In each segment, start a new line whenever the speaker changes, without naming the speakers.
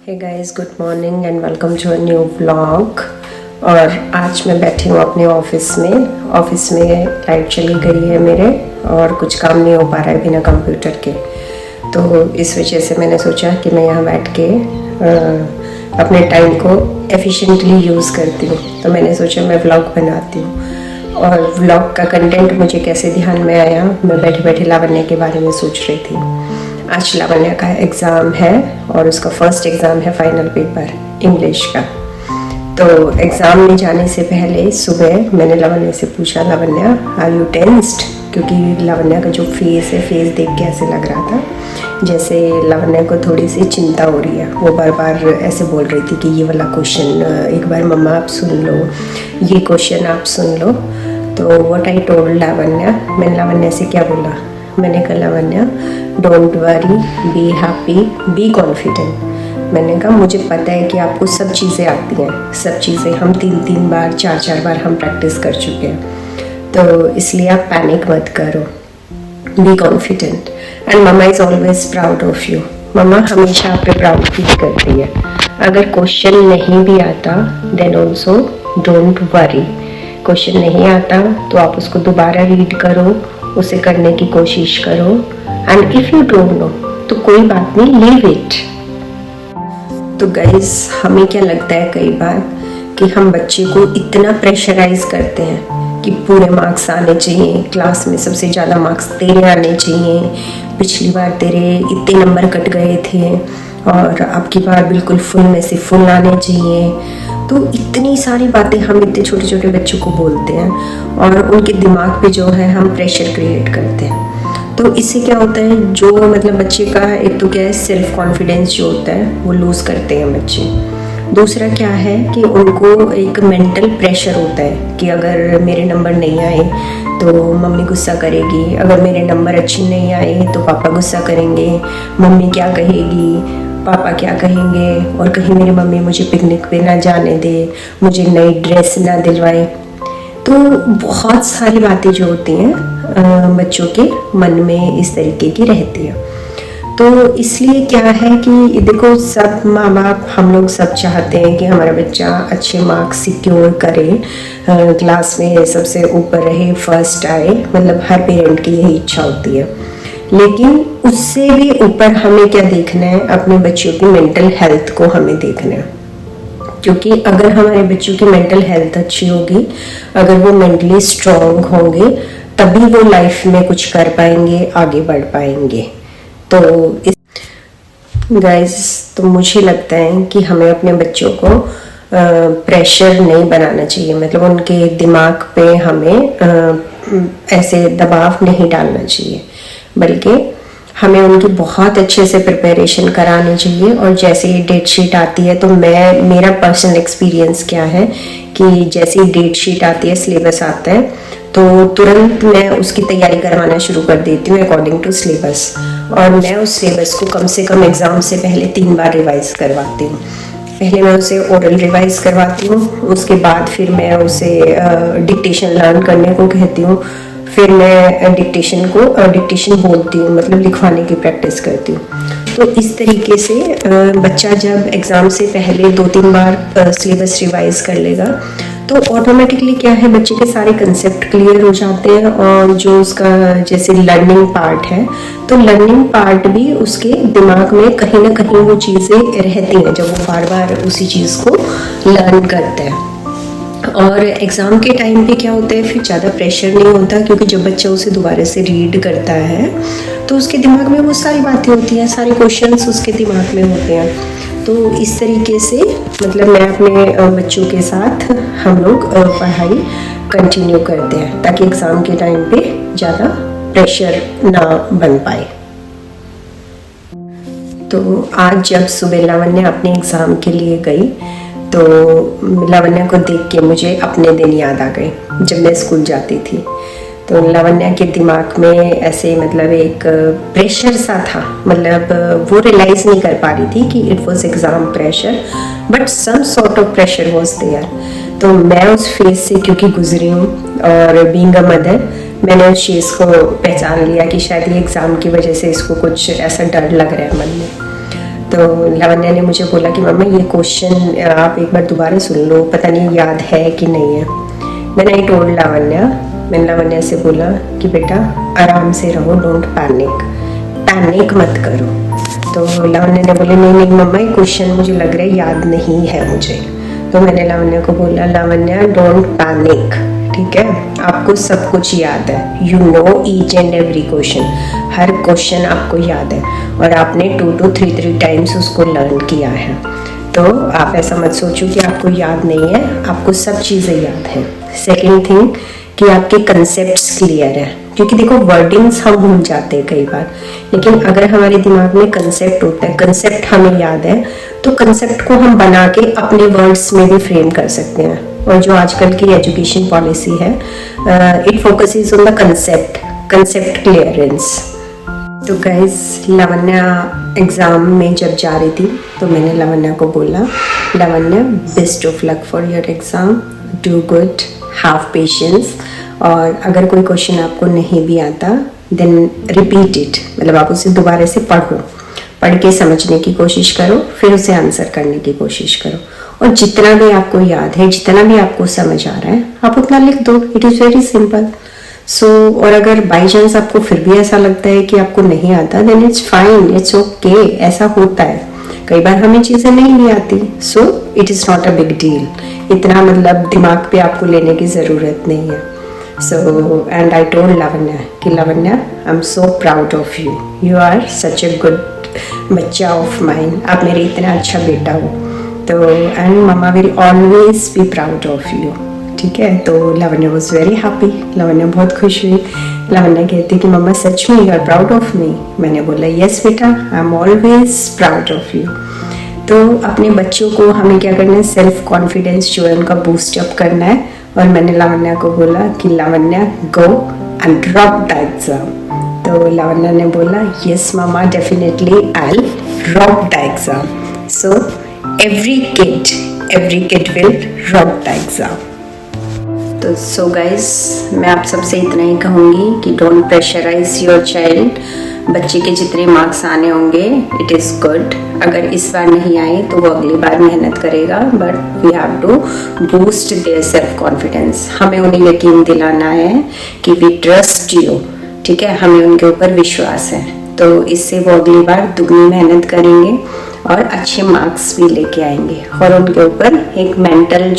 Hey guys, good morning and welcome to a new vlog. और आज मैं बैठी हूँ अपने ऑफिस में लाइट चली गई है मेरे और कुछ काम नहीं हो पा रहा है बिना कंप्यूटर के। तो इस वजह से मैंने सोचा कि मैं यहाँ बैठ के अपने टाइम को एफिशिएंटली यूज़ करती हूँ। तो मैंने सोचा मैं व्लॉग बनाती हूँ। और व्लॉग का कंटेंट मुझे कैसे ध्यान में आया, मैं बैठे बैठे लावण्य के बारे में सोच रही थी। आज लावण्य का एग्ज़ाम है और उसका फर्स्ट एग्ज़ाम है, फाइनल पेपर इंग्लिश का। तो एग्ज़ाम में जाने से पहले सुबह मैंने लावण्य से पूछा, लावण्य आर यू टेंस्ड? क्योंकि लावण्य का जो फेस देख के ऐसे लग रहा था जैसे लावण्य को थोड़ी सी चिंता हो रही है। वो बार बार ऐसे बोल रही थी कि ये वाला क्वेश्चन एक बार मम्मा आप सुन लो, ये क्वेश्चन आप सुन लो। तो व्हाट आई टोल्ड लावण्य, मैंने लावण्य से क्या बोला, मैंने कहा Lavanya don't worry, be happy, be confident. मैंने कहा मुझे पता है कि आपको सब चीज़ें आती हैं, सब चीज़ें हम 3 बार 4 बार हम प्रैक्टिस कर चुके हैं। तो इसलिए आप पैनिक मत करो, be confident and mamma is always proud of you. Mamma हमेशा आप पे प्राउड फील करती है। अगर क्वेश्चन नहीं भी आता then also don't worry. Question नहीं आता तो आप उसको दोबारा रीड करो, उसे करने की कोशिश करो। And if you don't know तो कोई बात नहीं, लीव इट। तो गाइस, हमें क्या लगता है कई बार कि हम बच्चे को इतना प्रेशराइज करते हैं कि पूरे मार्क्स आने चाहिए, क्लास में सबसे ज़्यादा मार्क्स तेरे आने चाहिए, पिछली बार तेरे इतने नंबर कट गए थे और अब की बार बिल्कुल फुल में से फुल आने चाहिए। तो इतनी सारी बातें हम इतने छोटे छोटे बच्चों को बोलते हैं और उनके दिमाग पे जो है हम प्रेशर क्रिएट करते हैं। तो इससे क्या होता है, जो मतलब बच्चे का एक तो क्या है, सेल्फ कॉन्फिडेंस जो होता है वो लूज़ करते हैं बच्चे। दूसरा क्या है कि उनको एक मेंटल प्रेशर होता है कि अगर मेरे नंबर नहीं आए तो मम्मी गुस्सा करेगी, अगर मेरे नंबर अच्छे नहीं आए तो पापा गुस्सा करेंगे, मम्मी क्या कहेगी, पापा क्या कहेंगे, और कहीं मेरी मम्मी मुझे पिकनिक पे ना जाने दे, मुझे नई ड्रेस ना दिलवाए। तो बहुत सारी बातें जो होती हैं बच्चों के मन में इस तरीके की रहती है। तो इसलिए क्या है कि देखो, सब माँ बाप हम लोग सब चाहते हैं कि हमारा बच्चा अच्छे मार्क्स सिक्योर करे, क्लास में सबसे ऊपर रहे, फर्स्ट आए, मतलब हर पेरेंट की यही इच्छा होती है। लेकिन उससे भी ऊपर हमें क्या देखना है, अपने बच्चों की मेंटल हेल्थ को हमें देखना है। क्योंकि अगर हमारे बच्चों की मेंटल हेल्थ अच्छी होगी, अगर वो मेंटली स्ट्रांग होंगे, तभी वो लाइफ में कुछ कर पाएंगे, आगे बढ़ पाएंगे। तो इस गाइस, तो मुझे लगता है कि हमें अपने बच्चों को प्रेशर नहीं बनाना चाहिए, मतलब उनके दिमाग पे हमें ऐसे दबाव नहीं डालना चाहिए, बल्कि हमें उनकी बहुत अच्छे से प्रिपरेशन करानी चाहिए। और जैसे ही डेट शीट आती है, तो मेरा पर्सनल एक्सपीरियंस क्या है कि जैसे ही डेट शीट आती है, सिलेबस आता है, तो तुरंत मैं उसकी तैयारी करवाना शुरू कर देती हूँ अकॉर्डिंग टू सिलेबस। और मैं उस सिलेबस को कम से कम एग्ज़ाम से पहले 3 बार रिवाइज करवाती हूँ। पहले मैं उसे ओरल रिवाइज करवाती हूँ, उसके बाद फिर मैं उसे डिक्टेशन लर्न करने को कहती हूँ, फिर मैं डिक्टेशन बोलती हूँ, मतलब लिखवाने की प्रैक्टिस करती हूँ। तो इस तरीके से बच्चा जब एग्ज़ाम से पहले 2-3 बार सिलेबस रिवाइज कर लेगा तो ऑटोमेटिकली क्या है, बच्चे के सारे कंसेप्ट क्लियर हो जाते हैं। और जो उसका जैसे लर्निंग पार्ट है, तो लर्निंग पार्ट भी उसके दिमाग में कहीं ना कहीं वो चीज़ें रहती हैं जब वो बार बार उसी चीज़ को लर्न करता है। और एग्ज़ाम के टाइम पे क्या होता है, फिर ज़्यादा प्रेशर नहीं होता, क्योंकि जब बच्चा उसे दोबारा से रीड करता है तो उसके दिमाग में वो सारी बातें होती हैं, सारे क्वेश्चंस उसके दिमाग में होते हैं। तो इस तरीके से मतलब मैं अपने बच्चों के साथ हम लोग पढ़ाई कंटिन्यू करते हैं, ताकि एग्ज़ाम के टाइम पे ज़्यादा प्रेशर ना बन पाए। तो आज जब सुबह लावण्य अपने एग्ज़ाम के लिए गई, तो लावण्य को देख के मुझे अपने दिन याद आ गए जब मैं स्कूल जाती थी। तो लावण्य के दिमाग में ऐसे मतलब एक प्रेशर सा था, मतलब वो रियलाइज नहीं कर पा रही थी कि it was exam pressure, but some sort of pressure was there. तो मैं उस फेज से क्योंकि गुजरी हूँ और बीइंग अ मदर, मैंने उस चीज़ को पहचान लिया कि शायद ये एग्ज़ाम की वजह से इसको कुछ ऐसा डर लग रहा है मन में। तो लावण्या ने मुझे बोला कि मम्मा ये क्वेश्चन आप एक बार दोबारा सुन लो, पता नहीं याद है कि नहीं है। मैंने आई टोल्ड लावण्या, मैंने लावण्या से बोला कि बेटा आराम से रहो, डोंट पैनिक मत करो। तो लावण्या ने बोले नहीं नहीं मम्मा, ये क्वेश्चन मुझे लग रहा है याद नहीं है मुझे। तो मैंने लावण्या को बोला लावण्या डोंट पैनिक, ठीक है, आपको सब कुछ याद है, you know each and every question, her question आपको याद है और आपने 2 to 3 टाइम्स उसको लर्न किया है। तो आप ऐसा मत सोचो कि आपको याद नहीं है, आपको सब चीज़ें याद है। सेकेंड थिंग कि आपके कंसेप्ट्स क्लियर है, क्योंकि देखो वर्डिंग्स हम भूल जाते हैं कई बार, लेकिन अगर हमारे दिमाग में कंसेप्ट होता है, कंसेप्ट हमें याद है, तो कंसेप्ट को हम बना के अपने वर्ड्स में भी फ्रेम कर सकते हैं। और जो आजकल की एजुकेशन पॉलिसी है, it focuses on the concept clearance. तो गाइस लावण्या एग्ज़ाम में जब जा रही थी तो मैंने लावण्या को बोला Lavanya best of luck for your exam, do good, have patience, और अगर कोई क्वेश्चन आपको नहीं भी आता देन रिपीट इट, मतलब आप उसे दोबारा से पढ़ के समझने की कोशिश करो, फिर उसे आंसर करने की कोशिश करो, और जितना भी आपको याद है, जितना भी आपको समझ आ रहा है, आप उतना लिख दो। It is very simple. So और अगर बाई चांस आपको फिर भी ऐसा लगता है कि आपको नहीं आता, then it's fine, it's okay, ऐसा होता है, कई बार हमें चीज़ें नहीं भी आती। So it is not a big deal, इतना मतलब दिमाग पे आपको लेने की ज़रूरत नहीं है। So and I told Lavanya कि Lavanya I'm so proud of you, you are such a good बच्चा of mine, आप मेरे इतना अच्छा बेटा हो, तो and mama will always be proud of you, ठीक है। तो Lavanya was very happy, Lavanya बहुत खुश हुई। लावण्या कहती कि मम्मा सच में you are proud of me। मैंने बोला yes बेटा, I'm always proud of you। तो अपने बच्चों को हमें क्या करना है, सेल्फ कॉन्फिडेंस जो है उनका बूस्ट अप करना है। और मैंने लावण्या को बोला कि Lavanya go and drop the exam. तो लावण्या ने बोला yes mama, definitely I will drop the exam. So every kid will drop the exam. तो सो गाइस, मैं आप सबसे इतना ही कहूँगी कि डोंट प्रेशराइज योर चाइल्ड। बच्चे के जितने मार्क्स आने होंगे इट इज़ गुड, अगर इस बार नहीं आए तो वो अगली बार मेहनत करेगा, but we have to boost their self confidence. हमें उन्हें यकीन दिलाना है कि वी ट्रस्ट यू, ठीक है, हमें उनके ऊपर विश्वास है, तो इससे वो अगली बार दुगनी मेहनत करेंगे और अच्छे मार्क्स भी लेके आएंगे, और उनके ऊपर एक मेंटल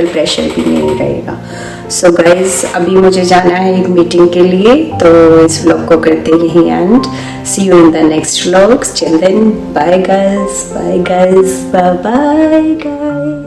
प्रेशर भी नहीं रहेगा। सो गाइज, अभी मुझे जाना है एक मीटिंग के लिए, तो इस व्लॉग को करते यही and see you in the next vlog. Till then bye guys, bye guys, bye bye guys.